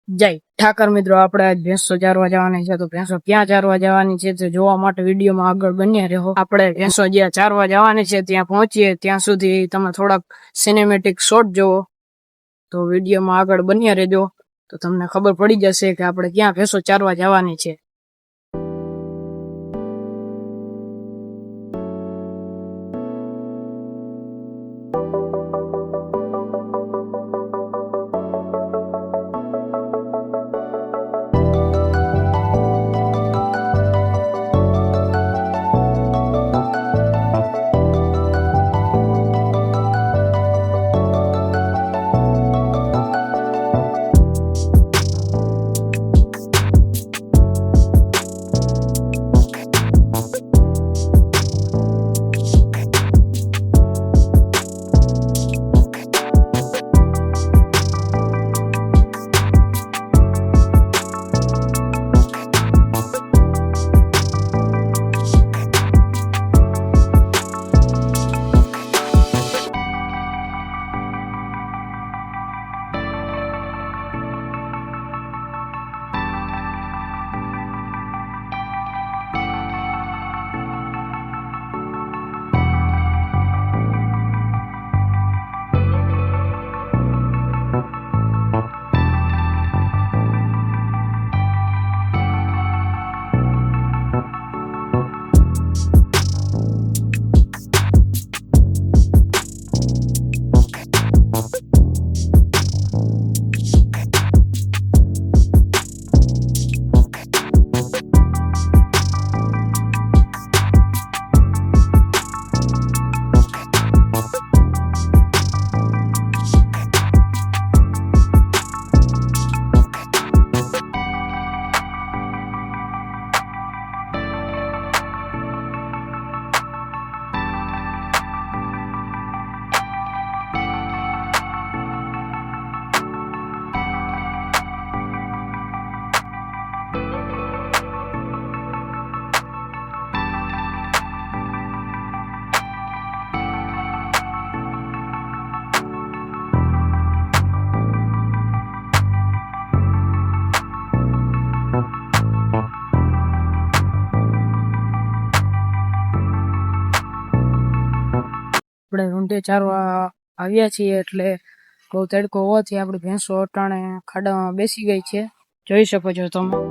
જય ઠાકર મિત્રો, આપણે આજ ભેંસો ચારવા જવાની છે. તો ભેંસો ક્યાં ચારવા જવાની છે તે જોવા માટે વિડીયોમાં આગળ બન્યા રહો. આપણે ભેંસો જ્યાં ચારવા જવાની છે ત્યાં પહોંચીએ ત્યાં સુધી તમે થોડાક સિનેમેટિક શોટ જોવો. તો વિડીયોમાં આગળ બન્યા રહેજો તો તમને ખબર પડી જશે કે આપણે ક્યાં ભેંસો ચારવા જવાની છે. આપણે રૂંઢે ચારવા આવ્યા છીએ એટલે બહુ તડકો હોવાથી આપણી ભેંસો અટાણે ખાડામાં બેસી ગઈ છે, જોઈ શકો છો તમે.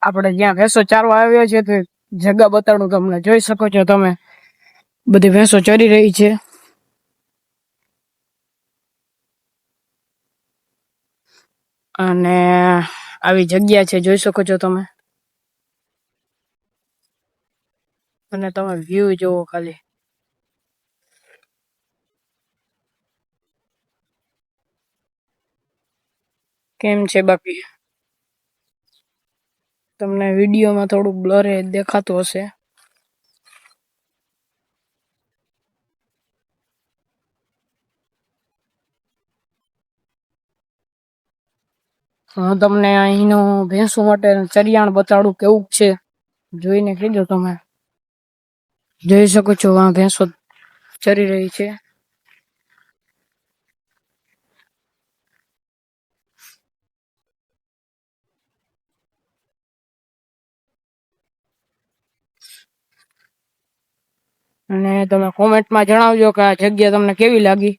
આપણે જ્યાં ભેંસો ચારવા આવ્યા છે તે જગ્યા બતાડું તમને, જોઈ શકો છો તમે. બધી ભેંસો ચરી રહી છે અને આવી જગ્યા છે, જોઈ શકો છો તમે. અને તમે વ્યૂ જોવો ખાલી. કેમ છે બાકી? તમને વિડીયોમાં થોડું બ્લર દેખાતું હશે. હું તમને અહીંનું ભેંસો માટે ચરિયાણ બતાડું કેવું છે, જોઈને કીધો. તમે જોઈ શકો છો આ ભેંસો ચરી રહી છે. અને તમે કોમેન્ટમાં જણાવજો કે આ જગ્યા તમને કેવી લાગી.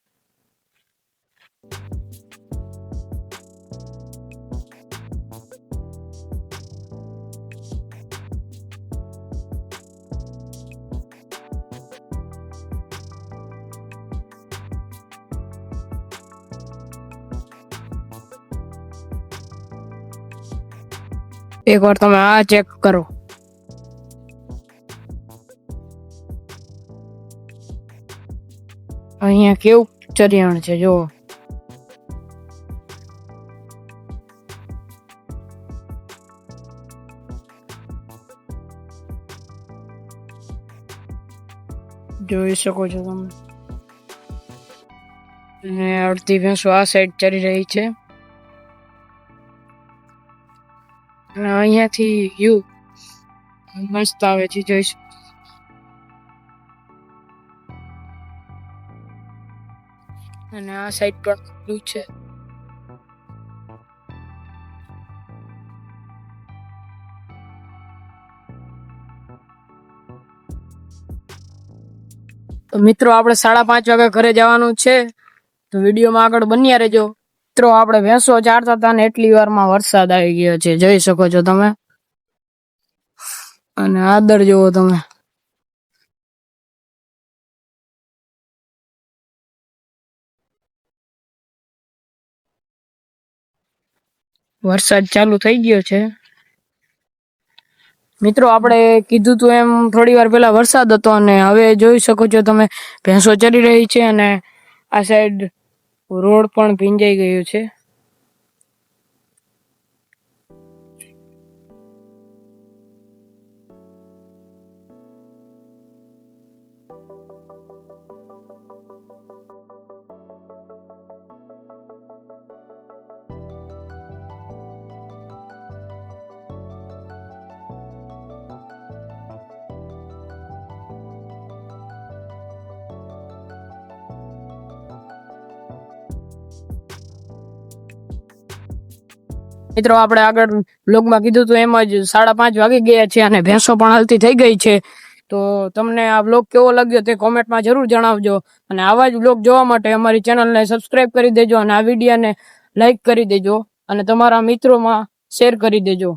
એકવાર તમે આ ચેક કરો. અહીંયા કેવું ચરિયાણ છે જો. જોઈ શકો છો તમે. અને અડધી ભેંસો આ સાઈડ ચરી રહી છે. અને અહીંયાથી વ્યૂ મસ્ત આવે છે, જોઈ શકો. અને આ સાઈડ પણ વ્યૂ છે. તો મિત્રો આપણે 5:30 વાગે ઘરે જવાનું છે, તો વિડીયોમાં આગળ બન્યા રહેજો. મિત્રો આપણે ભેંસો ચારતા હતા ને એટલી વારમાં વરસાદ આવી ગયો છે, જોઈ શકો છો તમે. અને આદર જોવો તમે. વરસાદ ચાલુ થઈ ગયો છે. મિત્રો આપણે કીધું તું એમ થોડી વાર પહેલા વરસાદ હતો, અને હવે જોઈ શકો છો તમે ભેંસો ચરી રહી છે. અને આ સાઈડ રોડ પણ ભીંજાઈ ગયો છે. મિત્રો આપણે આગળ બ્લોગમાં કીધું હતું એમ જ 5:30 વાગી ગયા છે અને ભેંસો પણ હાલતી થઈ ગઈ છે. તો તમને આ બ્લોગ કેવો લાગ્યો તે કોમેન્ટમાં જરૂર જણાવજો. અને આવા જ બ્લોગ જોવા માટે અમારી ચેનલને સબસ્ક્રાઇબ કરી દેજો અને આ વિડીયોને લાઈક કરી દેજો અને તમારા મિત્રોમાં શેર કરી દેજો.